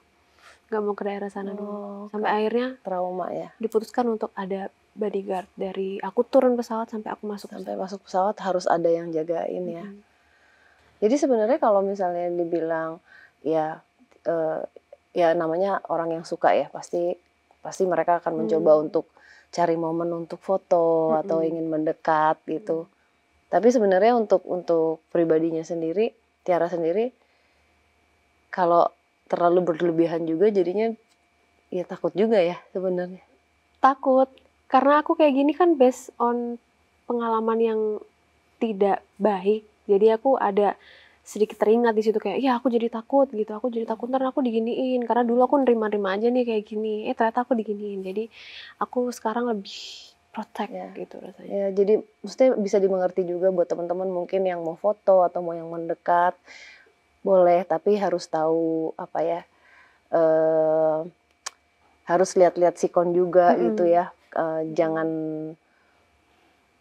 S1: Nggak mau ke daerah sana dulu. Sampai akhirnya
S2: trauma ya.
S1: Diputuskan untuk ada bodyguard dari aku turun pesawat sampai aku masuk.
S2: Sampai masuk pesawat harus ada yang jagain ya. Jadi sebenarnya kalau misalnya dibilang ya namanya orang yang suka ya pasti mereka akan mencoba untuk cari momen untuk foto atau ingin mendekat gitu. Tapi sebenarnya untuk pribadinya sendiri, Tiara sendiri kalau terlalu berlebihan juga jadinya ya takut juga ya sebenarnya.
S1: Takut karena aku kayak gini kan based on pengalaman yang tidak baik. Jadi aku ada sedikit teringat di situ kayak, ya aku jadi takut gitu. Aku jadi takut ntar aku diginiin. Karena dulu aku nerima-nerima aja nih kayak gini. Ternyata aku diginiin. Jadi aku sekarang lebih protect gitu rasanya.
S2: Ya, jadi maksudnya bisa dimengerti juga buat teman-teman mungkin yang mau foto atau mau yang mendekat. Boleh, tapi harus tahu apa ya. Harus lihat-lihat sikon juga gitu ya. Jangan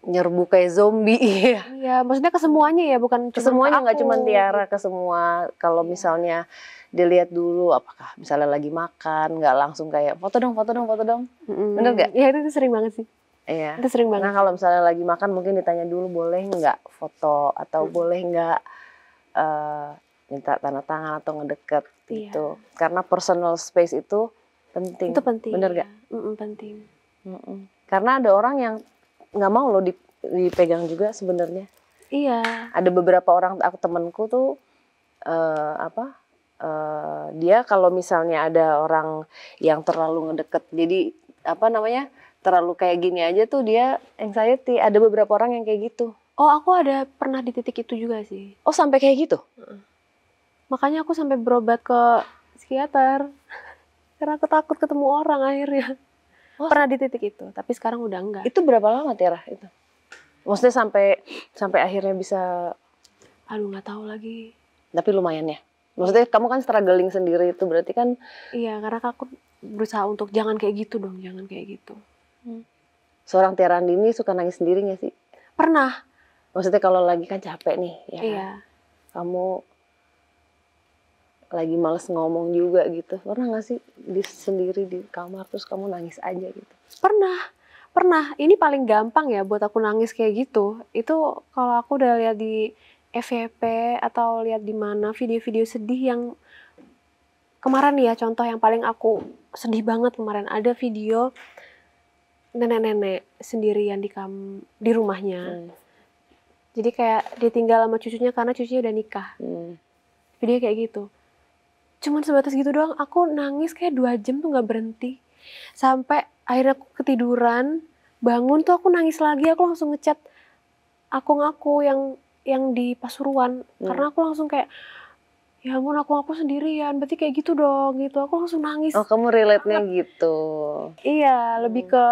S2: nyerbu kayak zombie ya.
S1: Iya, maksudnya ke semuanya ya, bukan cuma
S2: semuanya, nggak cuma Tiara,
S1: gitu.
S2: ke semua. Kalau misalnya dilihat dulu apakah misalnya lagi makan, nggak langsung kayak foto dong. Bener nggak?
S1: Iya, itu sering banget sih.
S2: Iya.
S1: Itu sering banget.
S2: Nah kalau misalnya lagi makan mungkin ditanya dulu boleh nggak foto atau boleh nggak minta tanda tangan atau ngedeket gitu. Karena personal space itu penting.
S1: Itu penting.
S2: Bener nggak?
S1: Penting.
S2: Karena ada orang yang nggak mau loh dipegang juga sebenarnya.
S1: Iya.
S2: Ada beberapa orang temenku tuh dia kalau misalnya ada orang yang terlalu ngedeket, jadi terlalu kayak gini aja tuh dia anxiety. Ada beberapa orang yang kayak gitu.
S1: Oh aku ada pernah di titik itu juga sih.
S2: Oh sampai kayak gitu?
S1: Makanya aku sampai berobat ke psikiater karena aku takut ketemu orang akhirnya. Pernah di titik itu, tapi sekarang udah enggak.
S2: Itu berapa lama Tiara itu? Maksudnya sampai akhirnya bisa?
S1: Aduh nggak tahu lagi.
S2: Tapi lumayan ya. Maksudnya kamu kan struggling sendiri itu berarti kan?
S1: Iya, karena aku berusaha untuk jangan kayak gitu dong, jangan kayak gitu.
S2: Seorang Tiara Andini suka nangis sendiri gak sih?
S1: Pernah.
S2: Maksudnya kalau lagi kan capek nih, ya kan?
S1: Iya.
S2: Kamu lagi males ngomong juga gitu. Pernah gak sih sendiri di kamar terus kamu nangis aja gitu?
S1: Pernah. Ini paling gampang ya buat aku nangis kayak gitu. Itu kalau aku udah lihat di FYP atau lihat di mana video-video sedih yang kemarin ya, contoh yang paling aku sedih banget kemarin, ada video nenek-nenek sendirian di rumahnya. Jadi kayak ditinggal sama cucunya karena cucunya udah nikah. Video kayak gitu. Cuman sebatas gitu doang, aku nangis kayak 2 jam tuh gak berhenti. Sampai akhirnya aku ketiduran, bangun tuh aku nangis lagi, aku langsung ngechat akun aku yang di Pasuruan. Karena aku langsung kayak, ya ampun aku sendirian, berarti kayak gitu dong gitu. Aku langsung nangis.
S2: Oh, kamu relate-nya gitu.
S1: Iya, lebih ke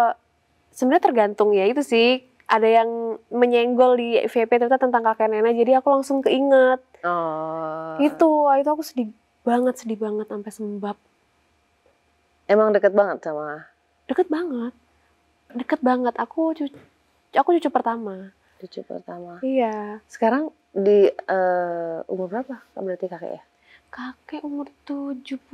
S1: sebenarnya tergantung ya itu sih. Ada yang menyenggol di FYP ternyata tentang kakek nenek, jadi aku langsung keinget. Gitu, itu aku sedih banget sampai sembab.
S2: Emang deket banget sama?
S1: Deket banget. Aku cucu pertama.
S2: Cucu pertama.
S1: Iya.
S2: Sekarang di umur berapa berarti kakek ya?
S1: Kakek umur 76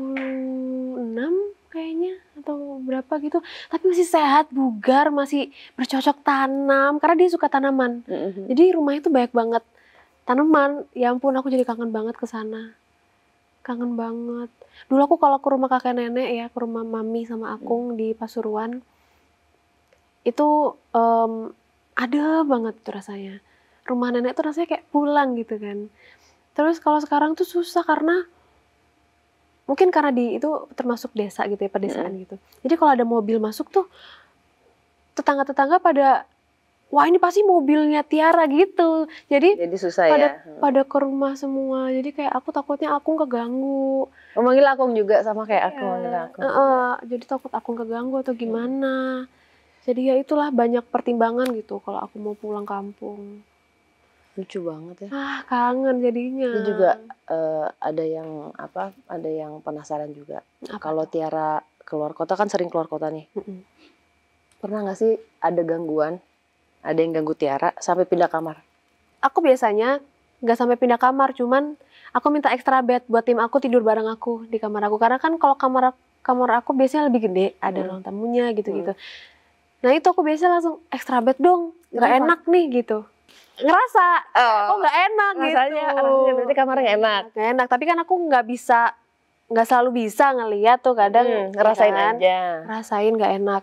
S1: kayaknya atau berapa gitu. Tapi masih sehat, bugar, masih bercocok tanam karena dia suka tanaman. Jadi rumahnya tuh banyak banget tanaman. Ya ampun, aku jadi kangen banget ke sana. Kangen banget. Dulu aku kalau ke rumah kakek nenek ya, ke rumah mami sama akung di Pasuruan, itu ada banget tuh rasanya. Rumah nenek tuh rasanya kayak pulang gitu kan. Terus kalau sekarang tuh susah karena mungkin karena itu termasuk desa gitu ya, pedesaan gitu. Jadi kalau ada mobil masuk tuh tetangga-tetangga pada, wah ini pasti mobilnya Tiara gitu. Jadi
S2: susah ya.
S1: Pada ke rumah semua. Jadi kayak aku takutnya akung keganggu.
S2: Manggil akung juga sama kayak aku manggil akung.
S1: Jadi takut akung keganggu atau gimana. Jadi ya itulah banyak pertimbangan gitu kalau aku mau pulang kampung.
S2: Lucu banget ya.
S1: Kangen jadinya.
S2: Itu juga ada yang penasaran juga. Kalau Tiara keluar kota, kan sering keluar kota nih. Pernah nggak sih ada gangguan? Ada yang ganggu Tiara sampai pindah kamar?
S1: Aku biasanya nggak sampai pindah kamar, cuman aku minta extra bed buat tim aku tidur bareng aku di kamar aku. Karena kan kalau kamar aku biasanya lebih gede, ada ruang tamunya gitu-gitu. Nah itu aku biasanya langsung extra bed dong, nggak enak nih gitu. Ngerasa kok nggak enak
S2: rasanya,
S1: gitu.
S2: Rasanya berarti kamarnya nggak enak.
S1: Nggak enak, tapi kan aku nggak selalu bisa ngeliat tuh, kadang
S2: ngerasain
S1: kan,
S2: aja.
S1: Ngerasain nggak enak.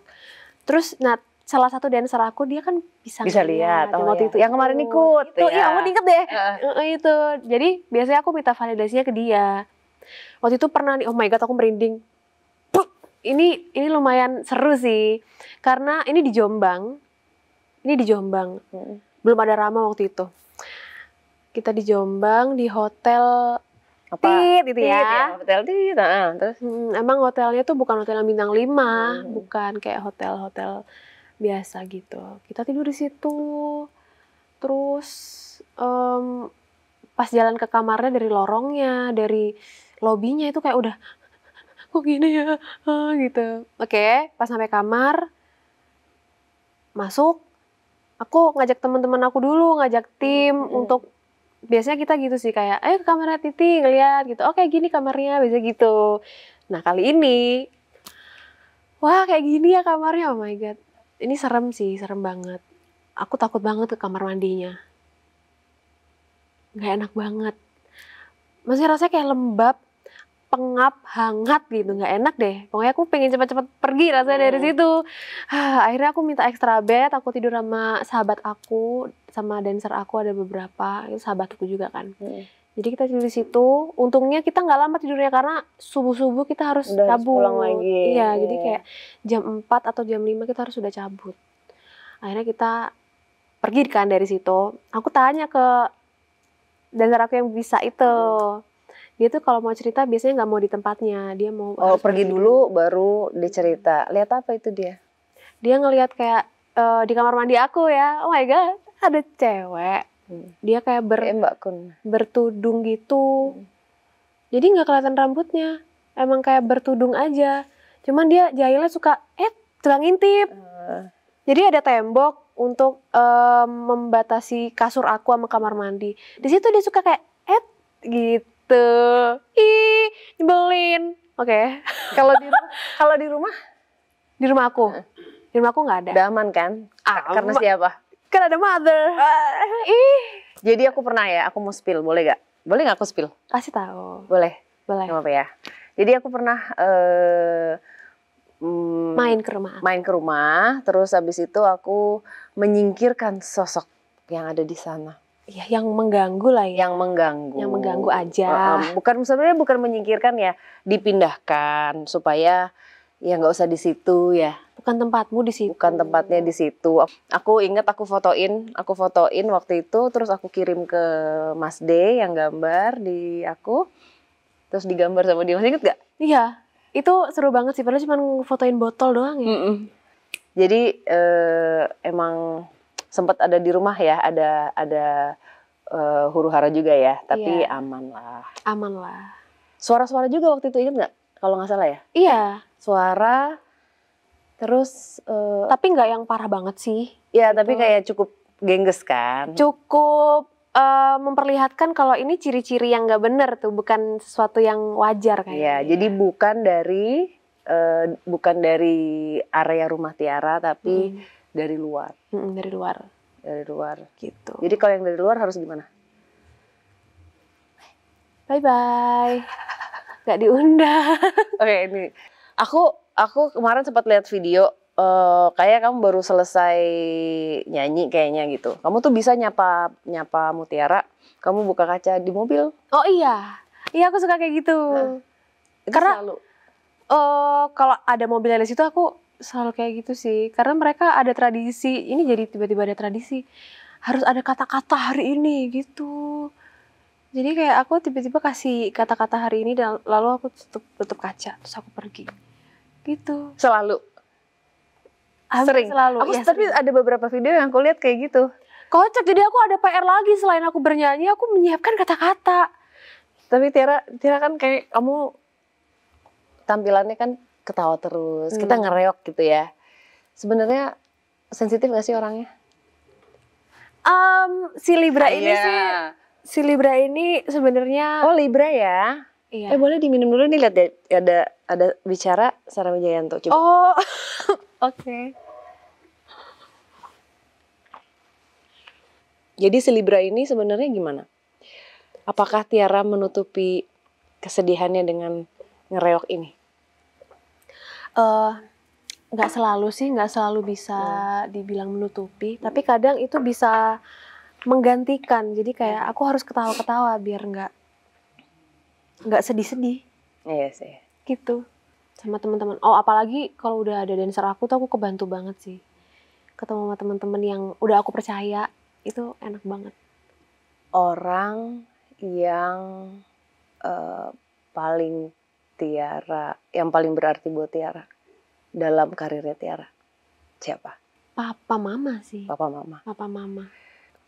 S1: Terus salah satu dancer aku dia kan bisa
S2: lihat.
S1: Waktu itu
S2: yang kemarin ikut.
S1: Itu iya, aku inget deh. Itu. Jadi biasanya aku minta validasinya ke dia. Waktu itu pernah nih, oh my god aku merinding. Ini lumayan seru sih. Karena ini di Jombang. Belum ada Rama waktu itu. Kita di Jombang di hotel Tit itu ya.
S2: Hotel Tit. Terus
S1: emang hotelnya tuh bukan hotel yang bintang 5, bukan kayak hotel-hotel biasa gitu. Kita tidur di situ. Terus pas jalan ke kamarnya dari lorongnya, dari lobinya itu kayak udah kok gini ya gitu. Oke, pas sampai kamar masuk, aku ngajak teman-teman aku dulu, ngajak tim untuk, biasanya kita gitu sih kayak ayo ke kamarnya Titi ngeliat gitu, oke gini kamarnya, biasa gitu. Nah kali ini wah kayak gini ya kamarnya, oh my god, ini serem sih, serem banget. Aku takut banget ke kamar mandinya, nggak enak banget, masih rasanya kayak lembab, pengap, hangat gitu, nggak enak deh. Pokoknya aku pengen cepet-cepet pergi rasanya dari situ. Akhirnya aku minta extra bed, aku tidur sama sahabat aku, sama dancer aku ada beberapa, itu sahabatku juga kan. Jadi kita tidur di situ. Untungnya kita nggak lama tidurnya karena subuh-subuh kita harus cabut.
S2: Pulang lagi.
S1: Iya, jadi kayak jam 4 atau jam 5 kita harus sudah cabut. Akhirnya kita pergi kan dari situ. Aku tanya ke dancer aku yang bisa itu. Dia tuh kalau mau cerita biasanya nggak mau di tempatnya, dia mau
S2: pergi dulu baru dicerita. Lihat apa itu dia?
S1: Dia ngelihat kayak di kamar mandi aku ya, oh my god, ada cewek. Dia kayak
S2: Mbak Kun,
S1: bertudung gitu. Jadi nggak kelihatan rambutnya, emang kayak bertudung aja. Cuman dia jahilnya suka tukang ngintip. Jadi ada tembok untuk membatasi kasur aku sama kamar mandi. Di situ dia suka kayak gitu. Ih, nyebelin. Oke.
S2: Kalau di rumah
S1: Di rumah aku. Di rumah aku nggak ada.
S2: udah aman kan? Karena siapa?
S1: Kan ada mother. Ih,
S2: Jadi aku pernah ya, aku mau spill, boleh gak? Boleh gak aku spill?
S1: kasih tahu.
S2: Boleh,
S1: Boleh.
S2: nggak apa-apa ya. Jadi aku pernah
S1: Main ke rumah.
S2: terus habis itu aku menyingkirkan sosok yang ada di sana.
S1: Ya, yang mengganggu lah ya.
S2: Yang mengganggu.
S1: Yang mengganggu aja.
S2: Sebenarnya bukan menyingkirkan ya, dipindahkan supaya ya nggak usah di situ ya.
S1: Bukan tempatmu di situ.
S2: Bukan tempatnya di situ. Aku ingat aku fotoin waktu itu, terus aku kirim ke Mas D yang gambar di aku, terus digambar sama dia. Masih inget gak?
S1: Iya, itu seru banget sih. Padahal cuma fotoin botol doang ya.
S2: Jadi emang sempat ada di rumah ya, ada huru-hara juga ya, tapi
S1: Iya.
S2: aman lah.
S1: Aman lah.
S2: Suara-suara juga waktu itu, inget nggak? Kalau nggak salah ya.
S1: Iya.
S2: Suara, terus
S1: Tapi nggak yang parah banget sih.
S2: ya tapi kayak cukup gengges kan.
S1: Cukup memperlihatkan kalau ini ciri-ciri yang nggak bener tuh, bukan sesuatu yang wajar kayaknya.
S2: Iya, jadi bukan dari area rumah Tiara, tapi dari luar.
S1: Dari luar
S2: Dari luar.
S1: gitu.
S2: Jadi kalau yang dari luar harus gimana?
S1: Bye-bye. Gak diundang.
S2: Oke, ini aku kemarin sempat lihat video, kayak kamu baru selesai nyanyi kayaknya gitu. Kamu tuh bisa nyapa Mutiara, kamu buka kaca di mobil.
S1: Oh iya. Iya, aku suka kayak gitu.
S2: Itu
S1: Karena
S2: selalu.
S1: kalau ada mobil di situ aku selalu kayak gitu sih. Karena mereka ada tradisi. Ini jadi tiba-tiba ada tradisi. Harus ada kata-kata hari ini gitu. Jadi kayak aku tiba-tiba kasih kata-kata hari ini dan lalu aku tutup kaca terus aku pergi. Gitu.
S2: Selalu.
S1: Hampir
S2: Sering.
S1: Selalu.
S2: Aku
S1: Ya,
S2: tapi
S1: sering.
S2: ada beberapa video yang aku lihat kayak gitu.
S1: Kocak, jadi aku ada PR lagi selain aku bernyanyi, aku menyiapkan kata-kata.
S2: Tapi Tiara kan kayak kamu tampilannya kan ketawa terus, kita ngereok gitu ya. Sebenarnya sensitif gak sih orangnya?
S1: Si Libra ini sebenarnya
S2: Oh, Libra ya.
S1: iya.
S2: Boleh diminum dulu nih, lihat deh, ada bicara Sarah Wijayanto. Coba.
S1: Oh. Oke.
S2: Jadi si Libra ini sebenarnya gimana? Apakah Tiara menutupi kesedihannya dengan ngereok ini?
S1: Nggak selalu bisa dibilang menutupi, tapi kadang itu bisa menggantikan. Jadi kayak aku harus ketawa-ketawa biar nggak sedih-sedih
S2: Iya sih.
S1: gitu sama teman-teman. Oh, apalagi kalau udah ada dancer aku tuh aku kebantu banget sih. Ketemu sama teman-teman yang udah aku percaya, itu enak banget.
S2: Orang yang paling berarti buat Tiara dalam karirnya Tiara, siapa?
S1: Papa mama sih.
S2: Papa mama.
S1: Papa mama.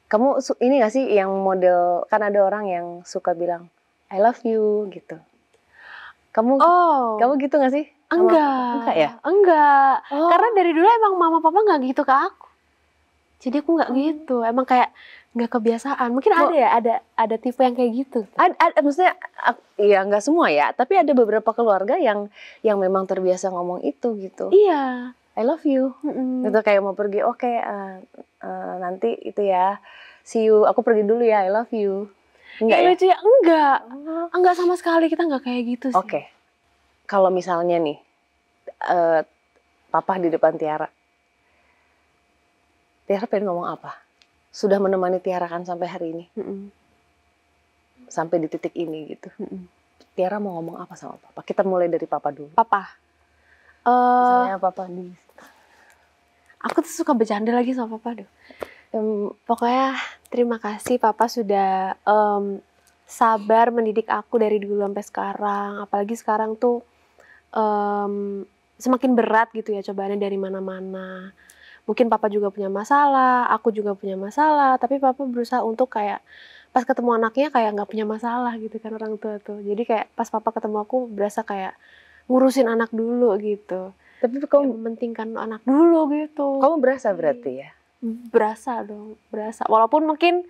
S2: Kamu ini gak sih yang model, kan ada orang yang suka bilang I love you gitu. Kamu gitu gak sih?
S1: Enggak
S2: ya?
S1: Enggak. Karena dari dulu emang mama papa nggak gitu ke aku. Jadi aku nggak gitu. Emang kayak nggak kebiasaan. Mungkin ada tipe yang kayak gitu.
S2: Maksudnya ya nggak semua ya, tapi ada beberapa keluarga yang memang terbiasa ngomong itu gitu.
S1: Iya.
S2: I love you. Gitu, kayak mau pergi, oke, nanti itu ya, see you, aku pergi dulu ya, I love you. Enggak ya?
S1: Lucu ya? Enggak sama sekali, kita nggak kayak gitu sih.
S2: Oke. Kalau misalnya nih, papa di depan Tiara pengen ngomong apa? Sudah menemani Tiara kan sampai hari ini, sampai di titik ini gitu. Tiara mau ngomong apa sama papa? Kita mulai dari papa dulu.
S1: Papa.
S2: Misalnya papa nih.
S1: Aku tuh suka bercanda lagi sama papa. Pokoknya terima kasih papa sudah sabar mendidik aku dari dulu sampai sekarang. Apalagi sekarang tuh semakin berat gitu ya cobaannya dari mana-mana. Mungkin papa juga punya masalah, aku juga punya masalah, tapi papa berusaha untuk kayak pas ketemu anaknya kayak nggak punya masalah gitu kan orang tua tuh. Jadi kayak pas papa ketemu aku berasa kayak ngurusin anak dulu gitu.
S2: Tapi
S1: Kayak
S2: kamu
S1: mementingkan anak dulu gitu.
S2: berasa berarti ya?
S1: Berasa dong, berasa. Walaupun mungkin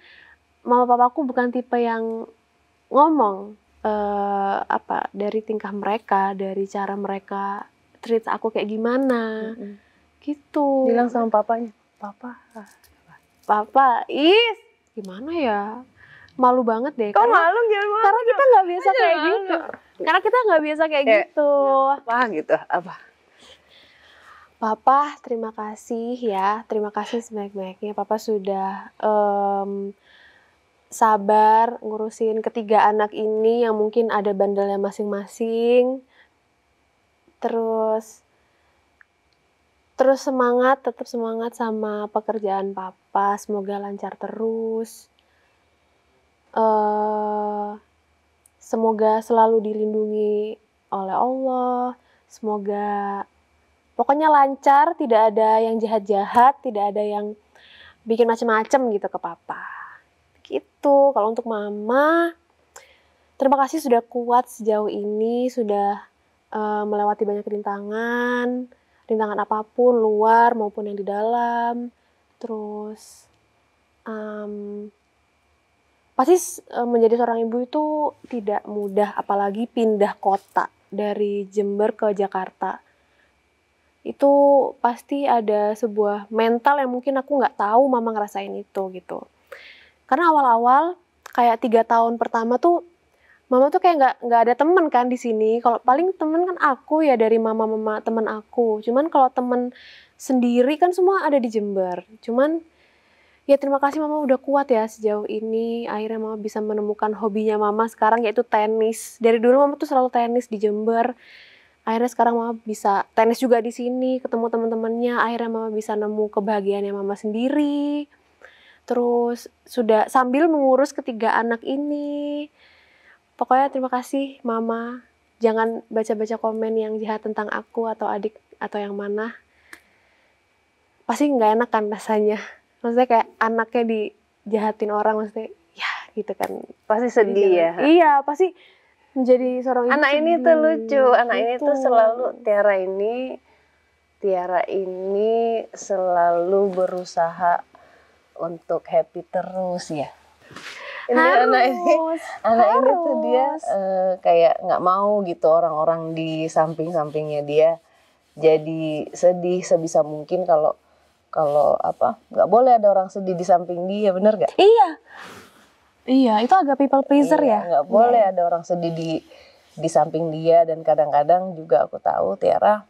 S1: mama papaku bukan tipe yang ngomong dari tingkah mereka, dari cara mereka treat aku kayak gimana, gitu.
S2: Bilang sama papanya, papa.
S1: Papa, gimana ya? Malu banget deh.
S2: Kok malu gimana?
S1: Karena kita nggak biasa kayak gitu. Karena kita nggak biasa kayak gitu.
S2: Apa gitu? Apa?
S1: Papa, terima kasih ya. Terima kasih sebanyak-banyaknya. Papa sudah sabar ngurusin ketiga anak ini yang mungkin ada bandelnya masing-masing. Terus semangat, tetap semangat sama pekerjaan Papa. Semoga lancar terus. Semoga selalu dilindungi oleh Allah. Semoga pokoknya lancar, tidak ada yang jahat-jahat, tidak ada yang bikin macem-macem gitu ke Papa. Gitu. Kalau untuk Mama, terima kasih sudah kuat sejauh ini, sudah melewati banyak rintangan apapun, luar maupun yang di dalam. Terus pasti menjadi seorang ibu itu tidak mudah, apalagi pindah kota dari Jember ke Jakarta. Itu pasti ada sebuah mental yang mungkin aku nggak tahu Mama ngerasain itu gitu. Karena awal-awal kayak 3 tahun pertama tuh Mama tuh kayak nggak ada temen kan di sini. Kalau paling temen kan aku ya dari mama temen aku. Cuman kalau temen sendiri kan semua ada di Jember. Cuman ya terima kasih Mama udah kuat ya sejauh ini. Akhirnya Mama bisa menemukan hobinya Mama sekarang yaitu tenis. Dari dulu Mama tuh selalu tenis di Jember. Akhirnya sekarang Mama bisa tenis juga di sini, ketemu teman-temannya. Akhirnya Mama bisa nemu kebahagiaannya Mama sendiri. Terus sudah sambil mengurus ketiga anak ini. Pokoknya terima kasih Mama. Jangan baca-baca komen yang jahat tentang aku atau adik atau yang mana. Pasti nggak enak kan rasanya. Maksudnya kayak anaknya dijahatin orang, maksudnya ya gitu kan.
S2: Pasti sedih ya?
S1: Iya, pasti menjadi seorang ibu
S2: anak
S1: sedih.
S2: ini tuh lucu, anak ini
S1: Gitu.
S2: tuh selalu Tiara ini selalu berusaha untuk happy terus ya. Anak ini tuh dia kayak nggak mau gitu orang-orang di samping-sampingnya dia jadi sedih sebisa mungkin. Kalau nggak boleh ada orang sedih di samping dia, bener gak?
S1: Iya, itu agak people pleaser ya.
S2: Nggak boleh ada orang sedih di samping dia. Dan kadang-kadang juga aku tahu Tiara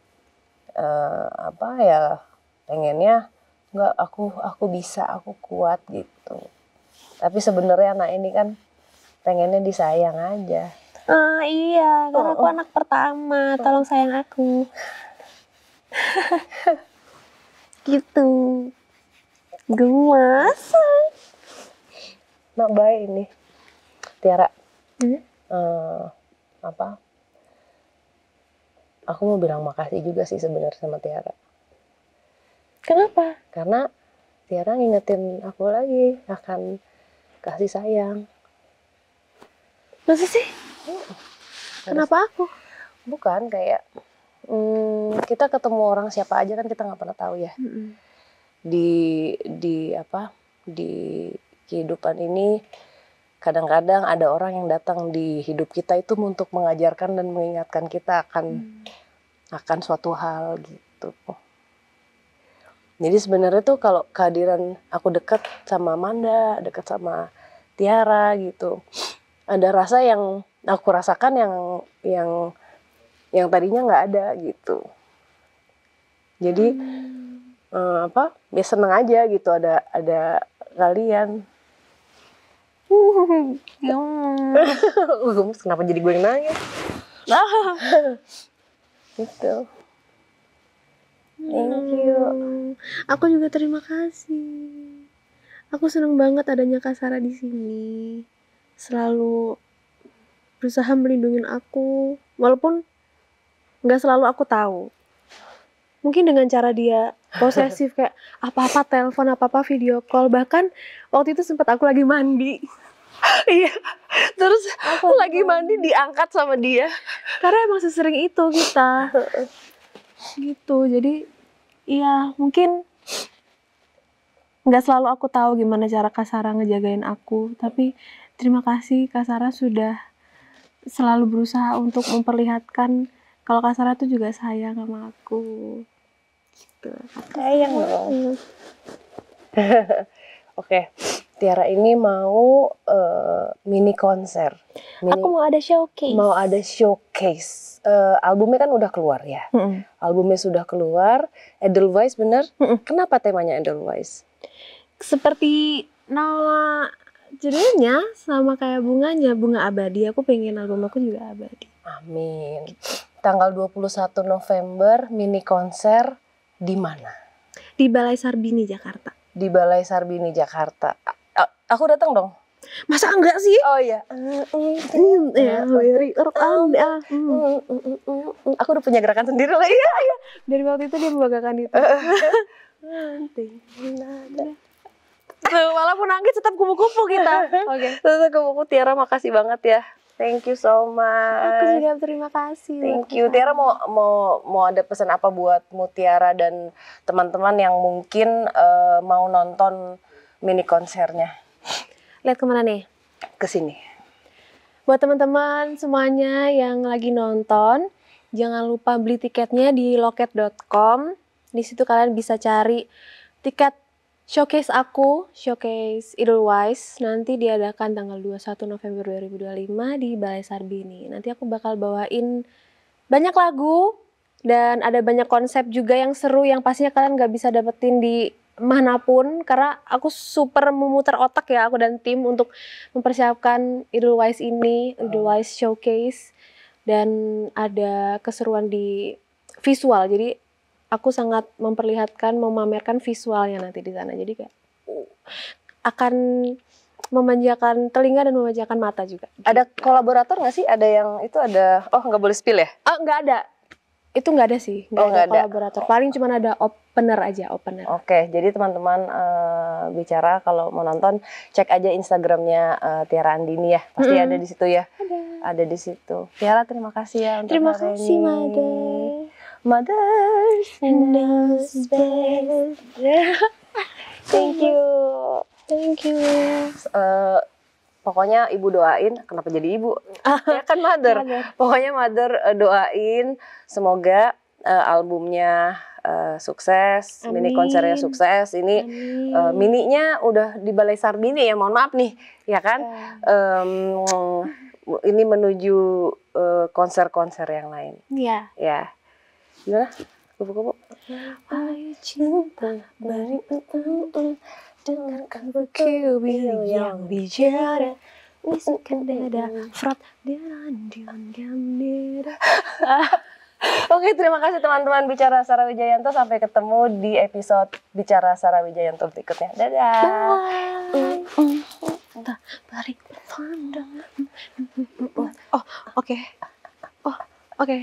S2: pengennya nggak, aku bisa, aku kuat gitu. Tapi sebenarnya anak ini kan pengennya disayang aja.
S1: Iya, karena aku anak pertama, tolong sayang aku. Gitu. Gemas.
S2: Nak baik ini Tiara. Aku mau bilang makasih juga sih sebenarnya sama Tiara.
S1: Kenapa?
S2: Karena Tiara ngingetin aku lagi akan kasih sayang.
S1: Masa sih? Kenapa aku?
S2: Bukan kayak kita ketemu orang siapa aja kan kita nggak pernah tahu ya. Di kehidupan ini kadang-kadang ada orang yang datang di hidup kita itu untuk mengajarkan dan mengingatkan kita akan suatu hal gitu. Jadi sebenarnya tuh kalau kehadiran aku dekat sama Amanda, dekat sama Tiara gitu, ada rasa yang aku rasakan yang tadinya nggak ada gitu. Jadi ya seneng aja gitu ada kalian. Gemes, kenapa jadi gue yang nangis? Gitu. Thank you.
S1: Aku juga terima kasih. Aku seneng banget adanya Kak Sarah di sini. Selalu berusaha melindungi aku, walaupun nggak selalu aku tahu. Mungkin dengan cara dia posesif kayak apa-apa telepon, apa-apa video call. Bahkan waktu itu sempat aku lagi mandi.
S2: Iya. Terus aku lagi mandi diangkat sama dia.
S1: Karena emang sesering itu kita. gitu. Jadi ya mungkin nggak selalu aku tahu gimana cara Kak Sarah ngejagain aku, tapi terima kasih Kak Sarah sudah selalu berusaha untuk memperlihatkan kalau Kak Sarah tuh juga sayang sama aku. Gitu.
S2: Sayang dong. Oke, Tiara ini mau mini konser.
S1: Aku mau ada showcase.
S2: Mau ada showcase. Albumnya kan udah keluar ya. Albumnya sudah keluar. Edelweiss bener? Kenapa temanya Edelweiss?
S1: Seperti nama judulnya sama kayak bunganya, bunga abadi. Aku pengen album aku juga abadi.
S2: Amin. Tanggal 21 November mini konser di mana?
S1: Di Balai Sarbini, Jakarta.
S2: Di Balai Sarbini, Jakarta. Aku datang dong.
S1: Masa enggak sih?
S2: Oh iya. Aku udah punya gerakan sendiri lah. Iya.
S1: Dari waktu itu dia membanggakan itu. Walaupun nangis tetap kupu-kupu kita. Oke.
S2: Tetap kupu-kupu. Tiara makasih banget ya. Thank you so much.
S1: Aku juga terima kasih.
S2: Thank you. Tiara mau ada pesan apa buat Mutiara dan teman-teman yang mungkin mau nonton mini konsernya?
S1: Lihat kemana nih?
S2: Ke sini.
S1: Buat teman-teman semuanya yang lagi nonton, jangan lupa beli tiketnya di loket.com. Di situ kalian bisa cari tiket showcase aku, showcase Edelweiss, nanti diadakan tanggal 21 November 2025 di Balai Sarbini. Nanti aku bakal bawain banyak lagu dan ada banyak konsep juga yang seru yang pastinya kalian gak bisa dapetin di manapun karena aku super memutar otak ya, aku dan tim untuk mempersiapkan Edelweiss ini, Edelweiss Showcase, dan ada keseruan di visual. Jadi aku sangat memperlihatkan, memamerkan visualnya nanti di sana. Jadi kayak akan memanjakan telinga dan memanjakan mata juga.
S2: Ada kolaborator nggak sih? Ada yang itu ada? Oh nggak boleh spill ya?
S1: Oh nggak ada. Itu nggak ada sih. Nggak ada kolaborator. Paling cuma ada opener aja, opener.
S2: Oke, jadi teman-teman bicara kalau mau nonton cek aja Instagramnya Tiara Andini ya. Pasti ada di situ ya. Ada di situ. Tiara terima kasih ya untuk
S1: terima
S2: hari
S1: kasih,
S2: ini. Mothers knows best. Thank you.
S1: Thank you.
S2: Pokoknya ibu doain, kenapa jadi ibu? Ya kan mother. Pokoknya mother doain semoga albumnya sukses, mini konsernya sukses. Ini mininya udah di Balai Sarbini ya, mohon maaf nih, ya kan? Ini menuju konser-konser yang lain.
S1: Iya.
S2: Ya. Gimana? Kupu-kupu.
S1: Ayo cinta beri dengarkan berkibil yang bicara, bisikan dada, frot dan gandira.
S2: Oke, terima kasih teman-teman Bicara Sarah Wijayanto. Sampai ketemu di episode Bicara Sarah Wijayanto berikutnya. Dadah.
S1: Bari pandang. Oh, oke. Oh, oke.